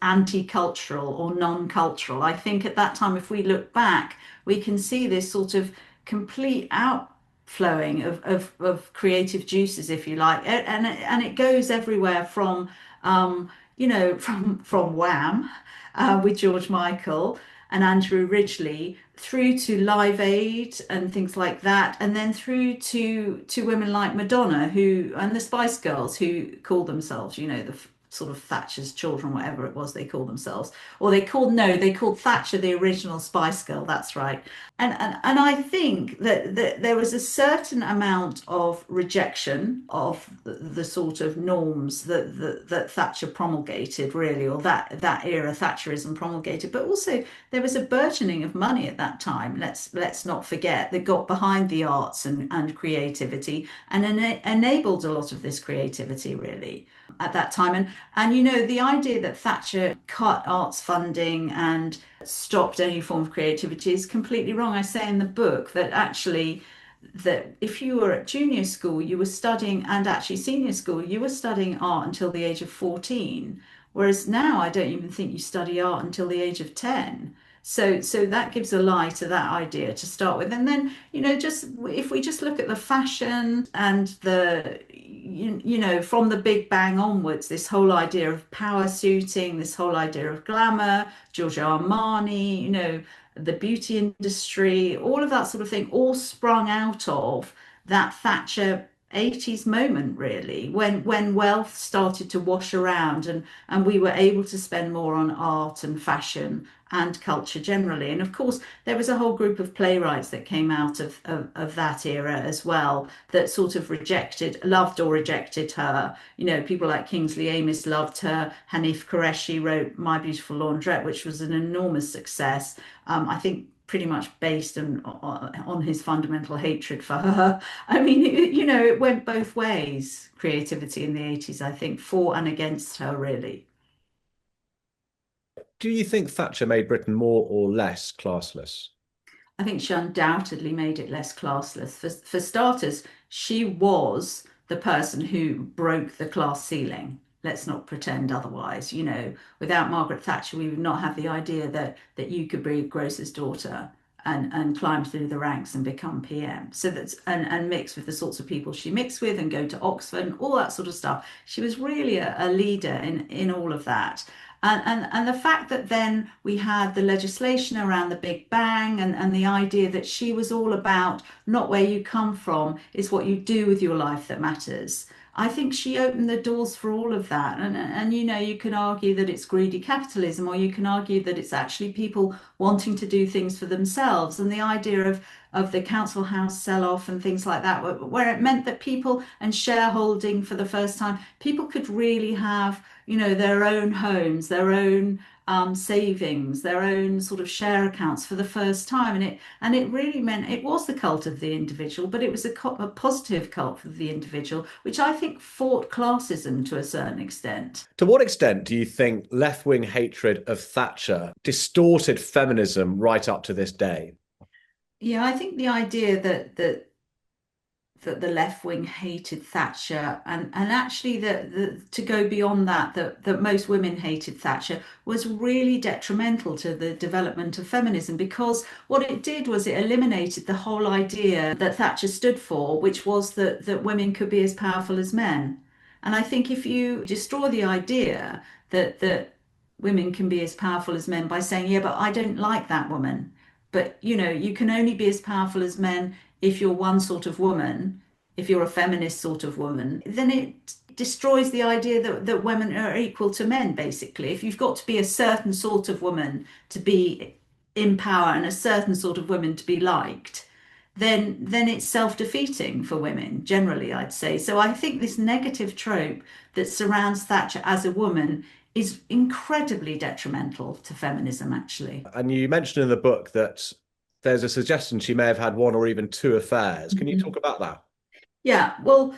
anti-cultural or non-cultural. I think at that time, if we look back, we can see this sort of complete outflowing of creative juices, if you like. And it goes everywhere from from Wham with George Michael and Andrew Ridgeley through to Live Aid and things like that, and then through to women like Madonna who and the Spice Girls who call themselves, the sort of Thatcher's children, whatever it was they called themselves. Or they called, no, they called Thatcher the original Spice Girl. That's right. And I think that there was a certain amount of rejection of the sort of norms that Thatcher promulgated, really, or that era Thatcherism promulgated. But also there was a burgeoning of money at that time. Let's not forget, that got behind the arts and creativity and enabled a lot of this creativity, really, at that time. And you know, the idea that Thatcher cut arts funding and stopped any form of creativity is completely wrong. I say in the book that actually, that if you were at junior school, you were studying, and actually senior school, you were studying art until the age of 14. Whereas now I don't even think you study art until the age of 10. So that gives a lie to that idea to start with. And then, you know, just if we just look at the fashion and you know, from the Big Bang onwards, this whole idea of power suiting, this whole idea of glamour, Giorgio Armani, you know, the beauty industry, all of that sort of thing, all sprung out of that Thatcher 80s moment, really, when wealth started to wash around and we were able to spend more on art and fashion and culture generally. And of course, there was a whole group of playwrights that came out of that era as well that sort of loved or rejected her. You know, people like Kingsley Amis loved her. Hanif Qureshi wrote My Beautiful Laundrette, which was an enormous success. I think pretty much based on his fundamental hatred for her. I mean, you know, it went both ways, creativity in the 80s, I think, for and against her, really. Do you think Thatcher made Britain more or less classless? I think she undoubtedly made it less classless. For starters, she was the person who broke the class ceiling. Let's not pretend otherwise. You know, without Margaret Thatcher, we would not have the idea that you could be a grocer's daughter and climb through the ranks and become PM. So that's and mix with the sorts of people she mixed with and go to Oxford and all that sort of stuff. She was really a leader in all of that. And the fact that then we had the legislation around the Big Bang and the idea that she was all about not where you come from, it's what you do with your life that matters. I think she opened the doors for all of that. And you know, you can argue that it's greedy capitalism, or you can argue that it's actually people wanting to do things for themselves. And the idea of the council house sell-off and things like that, where it meant that people and shareholding for the first time, people could really have, you know, their own homes, their own savings, their own sort of share accounts for the first time. And it really meant it was the cult of the individual, but it was a positive cult of the individual, which I think fought classism to a certain extent. To what extent do you think left-wing hatred of Thatcher distorted feminism right up to this day? Yeah, I think the idea that the left wing hated Thatcher and actually to go beyond that most women hated Thatcher was really detrimental to the development of feminism, because what it did was it eliminated the whole idea that Thatcher stood for, which was that women could be as powerful as men. And I think if you destroy the idea that women can be as powerful as men by saying, yeah, but I don't like that woman. But you know, you can only be as powerful as men if you're one sort of woman, if you're a feminist sort of woman, then it destroys the idea that women are equal to men, basically. If you've got to be a certain sort of woman to be in power and a certain sort of woman to be liked, then it's self-defeating for women, generally, I'd say. So I think this negative trope that surrounds Thatcher as a woman is incredibly detrimental to feminism, actually. And you mentioned in the book that there's a suggestion she may have had one or even two affairs. Can you talk about that? Yeah, well,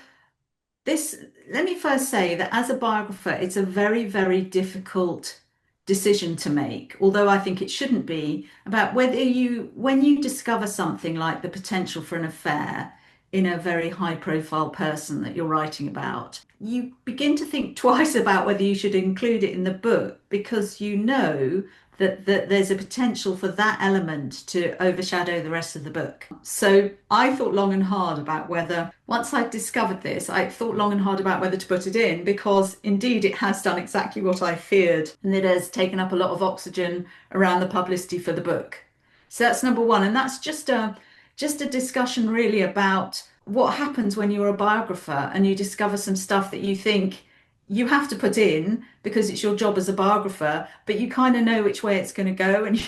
this, let me first say that as a biographer, it's a very, very difficult decision to make, although I think it shouldn't be, about whether when you discover something like the potential for an affair in a very high profile person that you're writing about, you begin to think twice about whether you should include it in the book, because you know that there's a potential for that element to overshadow the rest of the book. So I thought long and hard about whether, once I discovered this, I thought long and hard about whether to put it in, because indeed it has done exactly what I feared, and it has taken up a lot of oxygen around the publicity for the book. So that's number one. And that's just a discussion really about what happens when you're a biographer and you discover some stuff that you think you have to put in because it's your job as a biographer, but you kind of know which way it's going to go, and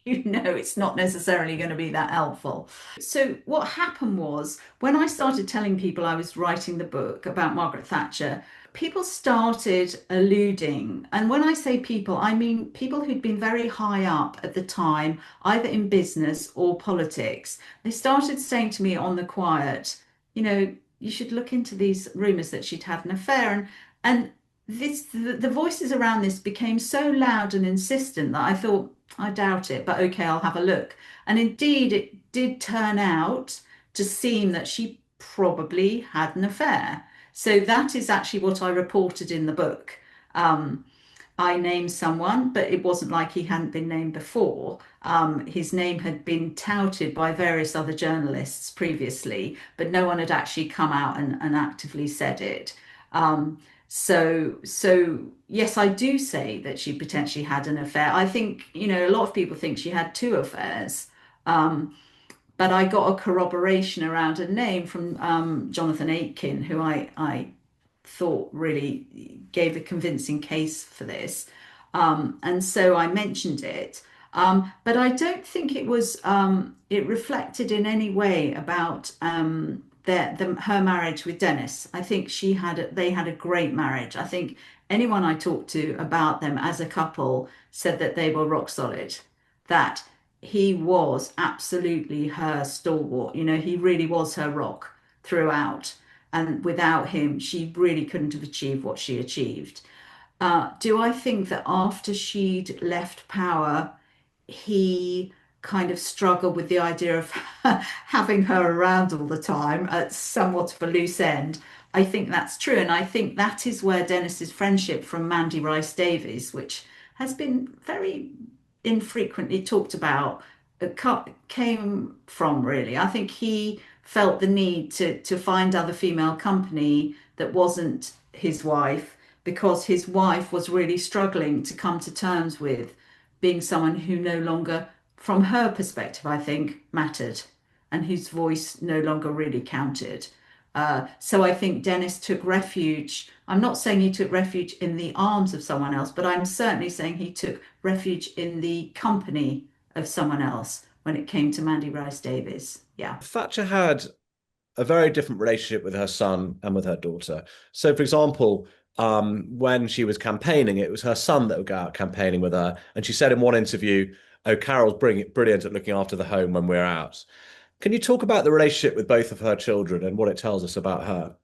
you know it's not necessarily going to be that helpful. So what happened was when I started telling people I was writing the book about Margaret Thatcher, people started alluding, and when I say people, I mean people who'd been very high up at the time, either in business or politics. They started saying to me on the quiet, you know, you should look into these rumors that she'd had an affair. And the voices around this became so loud and insistent that I thought, I doubt it, but okay, I'll have a look. And indeed, it did turn out to seem that she probably had an affair. So that is actually what I reported in the book. Um, I named someone, but it wasn't like he hadn't been named before. His name had been touted by various other journalists previously, but no one had actually come out and actively said it. So yes, I do say that she potentially had an affair. I think, you know, a lot of people think she had two affairs. Um, but I got a corroboration around a name from Jonathan Aitken, who I thought really gave a convincing case for this. And so I mentioned it. But I don't think it reflected in any way about her marriage with Denis. I think they had a great marriage. I think anyone I talked to about them as a couple said that they were rock solid, that he was absolutely her stalwart. You know, he really was her rock throughout. And without him, she really couldn't have achieved what she achieved. Do I think that after she'd left power, he kind of struggled with the idea of having her around all the time at somewhat of a loose end? I think that's true. And I think that is where Denis's friendship from Mandy Rice Davies, which has been very infrequently talked about, came from, really. I think he felt the need to find other female company that wasn't his wife, because his wife was really struggling to come to terms with being someone who no longer, from her perspective, I think, mattered, and whose voice no longer really counted. So I think Denis took refuge. I'm not saying he took refuge in the arms of someone else, but I'm certainly saying he took refuge in the company of someone else when it came to Mandy Rice Davies. Yeah. Thatcher had a very different relationship with her son and with her daughter. So, for example, when she was campaigning, it was her son that would go out campaigning with her. And she said in one interview, "Oh, Carol's brilliant at looking after the home when we're out." Can you talk about the relationship with both of her children and what it tells us about her?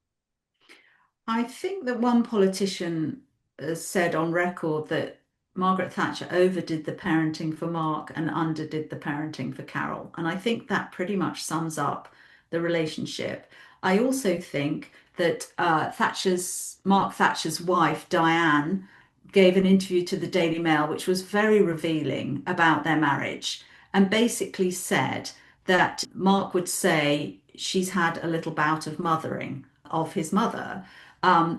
I think that one politician has said on record that Margaret Thatcher overdid the parenting for Mark and underdid the parenting for Carol. And I think that pretty much sums up the relationship. I also think that Mark Thatcher's wife, Diane, gave an interview to the Daily Mail, which was very revealing about their marriage, and basically said that Mark would say she's had a little bout of mothering of his mother,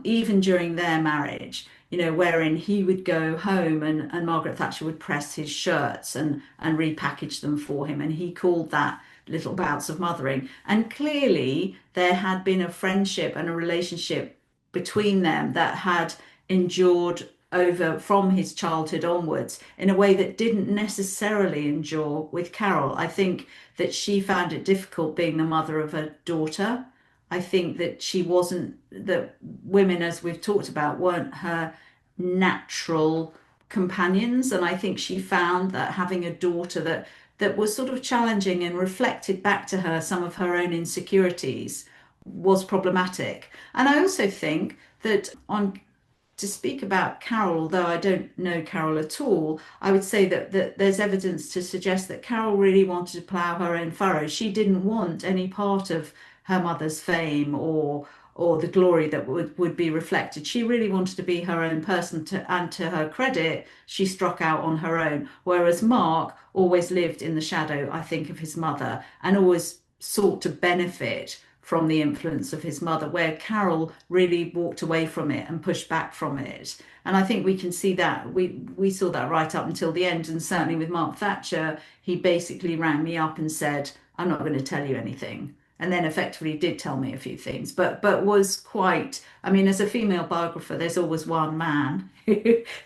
even during their marriage, you know, wherein he would go home and Margaret Thatcher would press his shirts and repackage them for him. And he called that little bouts of mothering. And clearly there had been a friendship and a relationship between them that had endured over from his childhood onwards in a way that didn't necessarily endure with Carol. I think that she found it difficult being the mother of a daughter. I think that that women, as we've talked about, weren't her natural companions. And I think she found that having a daughter that was sort of challenging and reflected back to her some of her own insecurities was problematic. And I also think that on to speak about Carol, although I don't know Carol at all, I would say that there's evidence to suggest that Carol really wanted to plough her own furrow. She didn't want any part of her mother's fame or the glory that would be reflected. She really wanted to be her own person, and to her credit, she struck out on her own. Whereas Mark always lived in the shadow, I think, of his mother and always sought to benefit from the influence of his mother, where Carol really walked away from it and pushed back from it. And I think we can see that we saw that right up until the end. And certainly with Mark Thatcher, he basically rang me up and said, "I'm not going to tell you anything." and then effectively did tell me a few things, but was quite, I mean, as a female biographer, there's always one man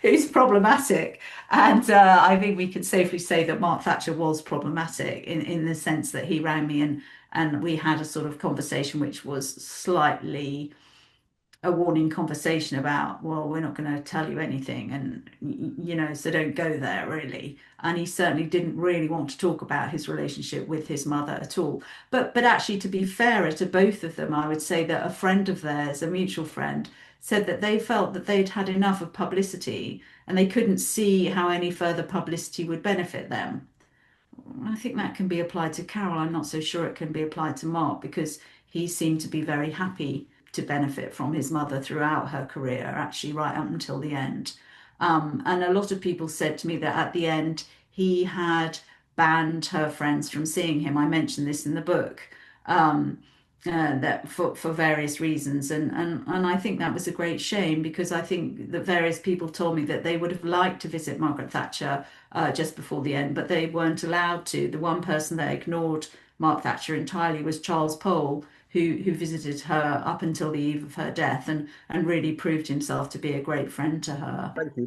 who's problematic. And I think we can safely say that Mark Thatcher was problematic in the sense that he rang me and we had a sort of conversation which was slightly a warning conversation about, well, we're not going to tell you anything, and so don't go there really. And he certainly didn't really want to talk about his relationship with his mother at all. But actually, to be fairer to both of them, I would say that a friend of theirs, a mutual friend, said that they felt that they'd had enough of publicity and they couldn't see how any further publicity would benefit them. I think that can be applied to Carol. I'm not so sure it can be applied to Mark because he seemed to be very happy to benefit from his mother throughout her career, actually, right up until the end. And a lot of people said to me that at the end, he had banned her friends from seeing him. I mentioned this in the book. That for various reasons, and I think that was a great shame because I think that various people told me that they would have liked to visit Margaret Thatcher just before the end, but they weren't allowed to. The one person that ignored Mark Thatcher entirely was Charles Pole, who visited her up until the eve of her death and really proved himself to be a great friend to her. Thank you.